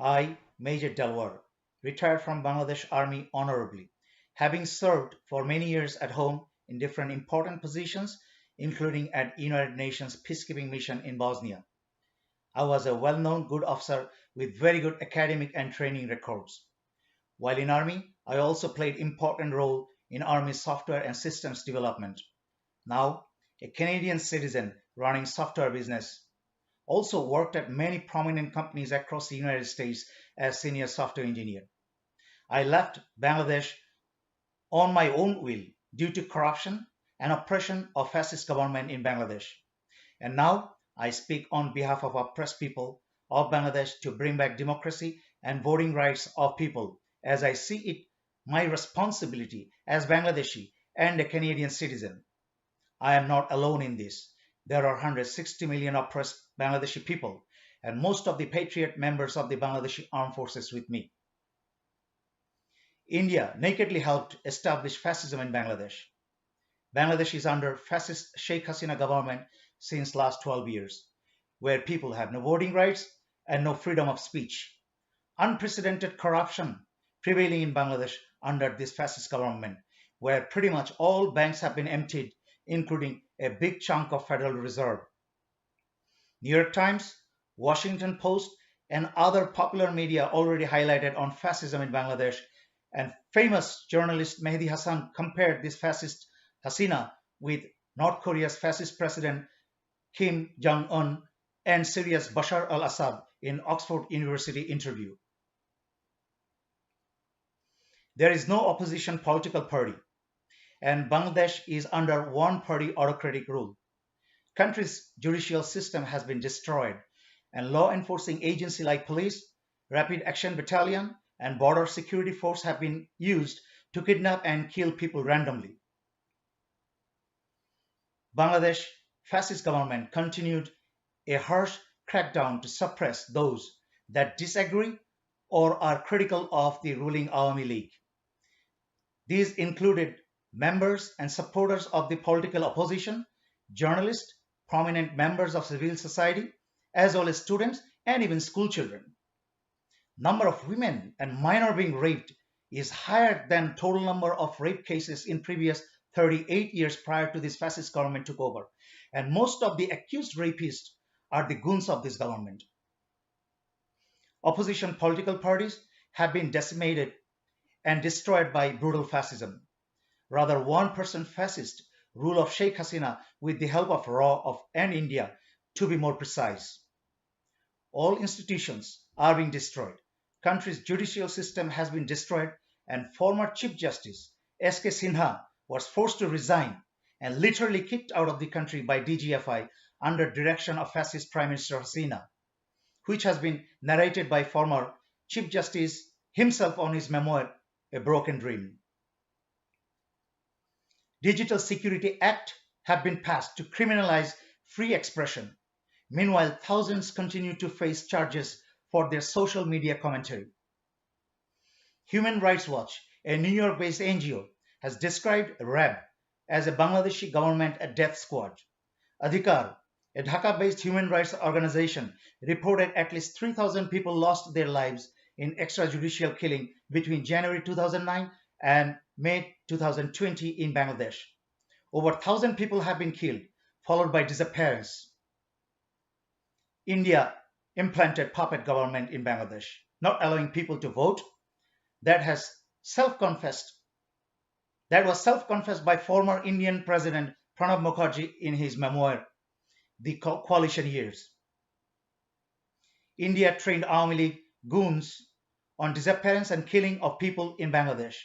I, Major Delwar, retired from Bangladesh Army honorably, having served for many years at home in different important positions, including at United Nations peacekeeping mission in Bosnia. I was a well-known good officer with very good academic and training records. While in Army, I also played important role in Army software and systems development. Now, a Canadian citizen running software business, also worked at many prominent companies across the United States as senior software engineer. I left Bangladesh on my own will due to corruption and oppression of fascist government in Bangladesh. And now I speak on behalf of oppressed people of Bangladesh to bring back democracy and voting rights of people as I see it my responsibility as Bangladeshi and a Canadian citizen. I am not alone in this. There are 160 million oppressed Bangladeshi people, and most of the patriot members of the Bangladeshi armed forces with me. India nakedly helped establish fascism in Bangladesh. Bangladesh is under fascist Sheikh Hasina government since last 12 years, where people have no voting rights and no freedom of speech. Unprecedented corruption prevailing in Bangladesh under this fascist government, where pretty much all banks have been emptied, including a big chunk of Federal Reserve. New York Times, Washington Post, and other popular media already highlighted on fascism in Bangladesh, and famous journalist Mehdi Hassan compared this fascist Hasina with North Korea's fascist president Kim Jong-un and Syria's Bashar al-Assad in Oxford University interview. There is no opposition political party, and Bangladesh is under one-party autocratic rule. Country's judicial system has been destroyed, and law enforcing agencies like police, rapid action battalion, and border security force have been used to kidnap and kill people randomly. Bangladesh fascist government continued a harsh crackdown to suppress those that disagree or are critical of the ruling Awami League. These included members and supporters of the political opposition, journalists, prominent members of civil society, as well as students and even school children. Number of women and minors being raped is higher than total number of rape cases in previous 38 years prior to this fascist government took over. And most of the accused rapists are the goons of this government. Opposition political parties have been decimated and destroyed by brutal fascism. Rather, one-person fascist rule of Sheikh Hasina with the help of RAW and India, to be more precise. All institutions are being destroyed. Country's judicial system has been destroyed, and former Chief Justice S.K. Sinha was forced to resign and literally kicked out of the country by DGFI under direction of fascist Prime Minister Hasina, which has been narrated by former Chief Justice himself on his memoir, A Broken Dream. Digital Security Act have been passed to criminalize free expression. Meanwhile, thousands continue to face charges for their social media commentary. Human Rights Watch, a New York-based NGO, has described RAB as a Bangladeshi government a death squad. Adhikar, a Dhaka-based human rights organization, reported at least 3,000 people lost their lives in extrajudicial killing between January 2009 and May 2020 in Bangladesh. Over 1,000 people have been killed, followed by disappearance. India implanted puppet government in Bangladesh, not allowing people to vote. That was self-confessed by former Indian President Pranab Mukherjee in his memoir, The Coalition Years. India trained Awami League goons on disappearance and killing of people in Bangladesh.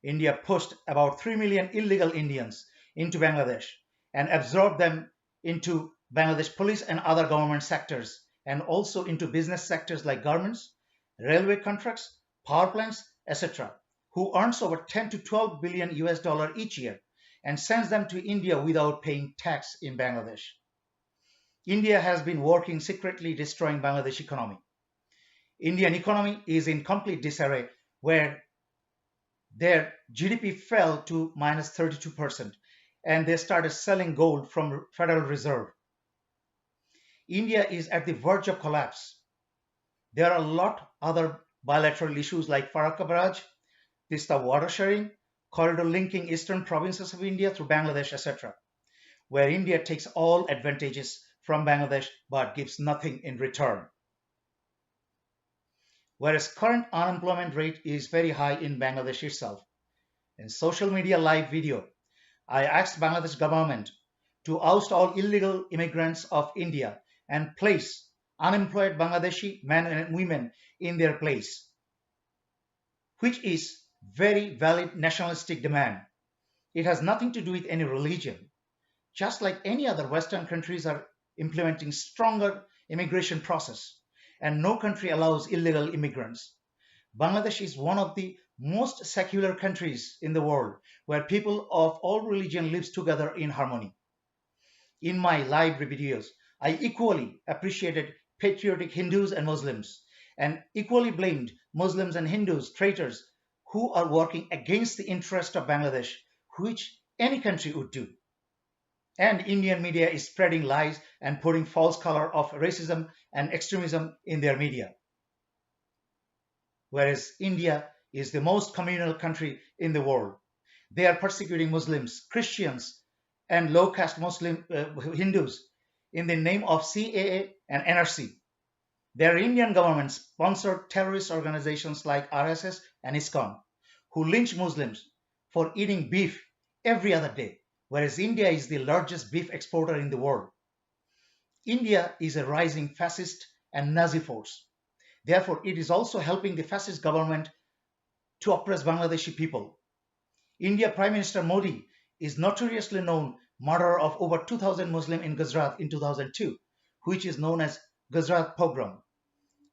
India pushed about 3 million illegal Indians into Bangladesh and absorbed them into Bangladesh police and other government sectors, and also into business sectors like garments, railway contracts, power plants, etc., who earns over 10 to 12 billion US dollar each year and sends them to India without paying tax in Bangladesh. India has been working secretly destroying Bangladesh economy. Indian economy is in complete disarray, where their GDP fell to minus 32%, and they started selling gold from Federal Reserve. India is at the verge of collapse. There are a lot other bilateral issues like Farah Barrage, Tista water sharing, corridor linking eastern provinces of India through Bangladesh, etc., where India takes all advantages from Bangladesh but gives nothing in return. Whereas current unemployment rate is very high in Bangladesh itself. In social media live video, I asked Bangladesh government to oust all illegal immigrants of India and place unemployed Bangladeshi men and women in their place, which is very valid nationalistic demand. It has nothing to do with any religion. Just like any other Western countries are implementing stronger immigration process, and no country allows illegal immigrants. Bangladesh is one of the most secular countries in the world where people of all religion lives together in harmony. In my live videos, I equally appreciated patriotic Hindus and Muslims and equally blamed Muslims and Hindus traitors who are working against the interest of Bangladesh, which any country would do. And Indian media is spreading lies and putting false color of racism and extremism in their media. Whereas India is the most communal country in the world. They are persecuting Muslims, Christians, and low caste Muslim Hindus in the name of CAA and NRC. Their Indian government sponsored terrorist organizations like RSS and ISKCON, who lynch Muslims for eating beef every other day, whereas India is the largest beef exporter in the world. India is a rising fascist and Nazi force. Therefore, it is also helping the fascist government to oppress Bangladeshi people. India Prime Minister Modi is notoriously known murderer of over 2,000 Muslims in Gujarat in 2002, which is known as Gujarat pogrom.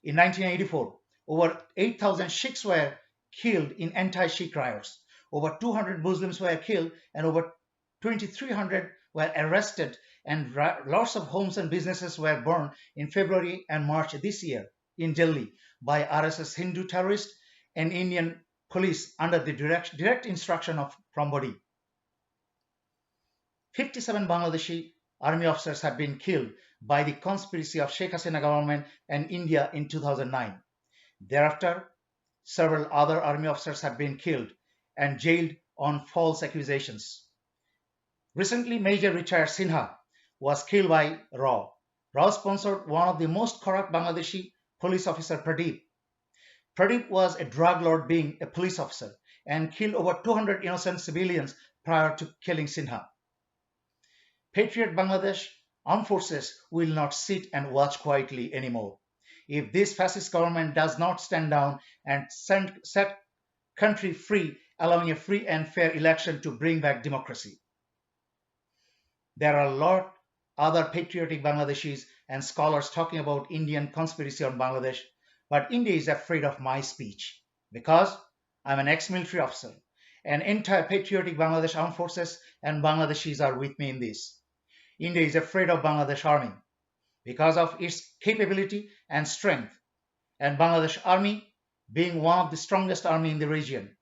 In 1984, over 8,000 Sikhs were killed in anti-Sikh riots. Over 200 Muslims were killed and over 2,300 were arrested, and lots of homes and businesses were burned in February and March this year in Delhi by RSS Hindu terrorists and Indian police under the direct instruction from Modi. 57 Bangladeshi army officers have been killed by the conspiracy of Sheikh Hasina government and India in 2009. Thereafter, several other army officers have been killed and jailed on false accusations. Recently, Major retired Sinha was killed by RAW. RAW sponsored one of the most corrupt Bangladeshi police officer, Pradeep. Pradeep was a drug lord being a police officer and killed over 200 innocent civilians prior to killing Sinha. Patriot Bangladesh armed forces will not sit and watch quietly anymore. If this fascist government does not stand down and set country free, allowing a free and fair election to bring back democracy. There are a lot other patriotic Bangladeshis and scholars talking about Indian conspiracy on Bangladesh, but India is afraid of my speech because I'm an ex-military officer. An entire patriotic Bangladesh armed forces and Bangladeshis are with me in this. India is afraid of Bangladesh army because of its capability and strength, and Bangladesh army being one of the strongest army in the region.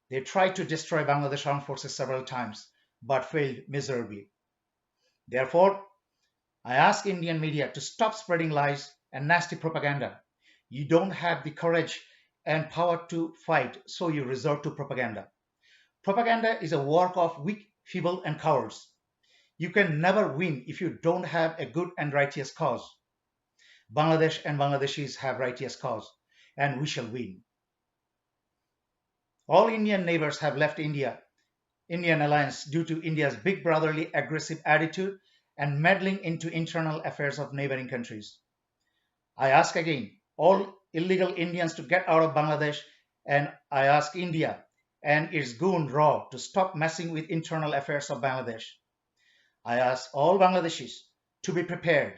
They tried to destroy Bangladesh armed forces several times, but failed miserably. Therefore, I ask Indian media to stop spreading lies and nasty propaganda. You don't have the courage and power to fight, so you resort to propaganda. Propaganda is a work of weak, feeble, and cowards. You can never win if you don't have a good and righteous cause. Bangladesh and Bangladeshis have righteous cause, and we shall win. All Indian neighbors have left Indian alliance due to India's big brotherly aggressive attitude and meddling into internal affairs of neighboring countries. I ask again all illegal Indians to get out of Bangladesh, and I ask India and its goon RAW to stop messing with internal affairs of Bangladesh. I ask all Bangladeshis to be prepared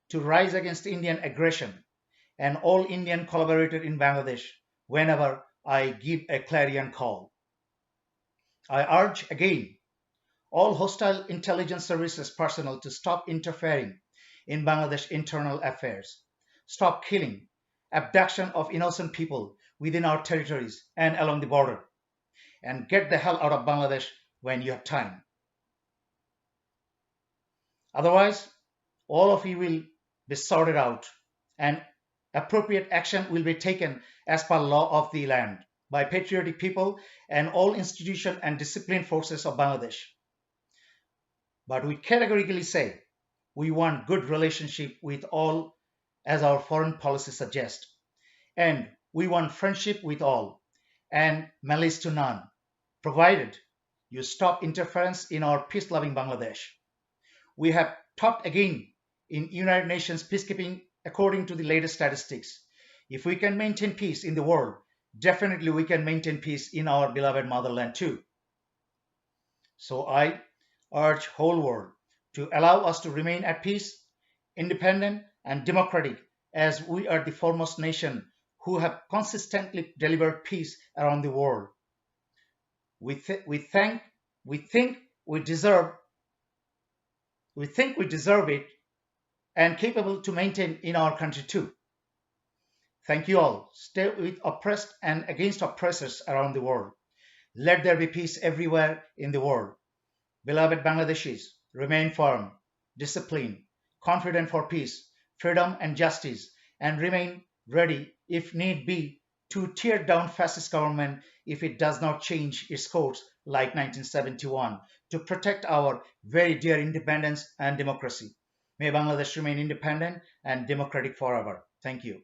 to rise against Indian aggression and all Indian collaborators in Bangladesh whenever I give a clarion call. I urge again all hostile intelligence services personnel to stop interfering in Bangladesh internal affairs, stop killing, abduction of innocent people within our territories and along the border, and get the hell out of Bangladesh when you have time. Otherwise, all of you will be sorted out and Appropriate action will be taken as per law of the land by patriotic people and all institution and disciplined forces of Bangladesh. But we categorically say we want good relationship with all as our foreign policy suggests. And we want friendship with all and malice to none, provided you stop interference in our peace-loving Bangladesh. We have talked again in United Nations peacekeeping according to the latest statistics. If we can maintain peace in the world, definitely we can maintain peace in our beloved motherland too. So I urge whole world to allow us to remain at peace, independent and democratic as we are the foremost nation who have consistently delivered peace around the world. We think we deserve it and capable to maintain in our country too. Thank you all. Stay with oppressed and against oppressors around the world. Let there be peace everywhere in the world. Beloved Bangladeshis, remain firm, disciplined, confident for peace, freedom and justice, and remain ready, if need be, to tear down fascist government if it does not change its course like 1971 to protect our very dear independence and democracy. May Bangladesh remain independent and democratic forever. Thank you.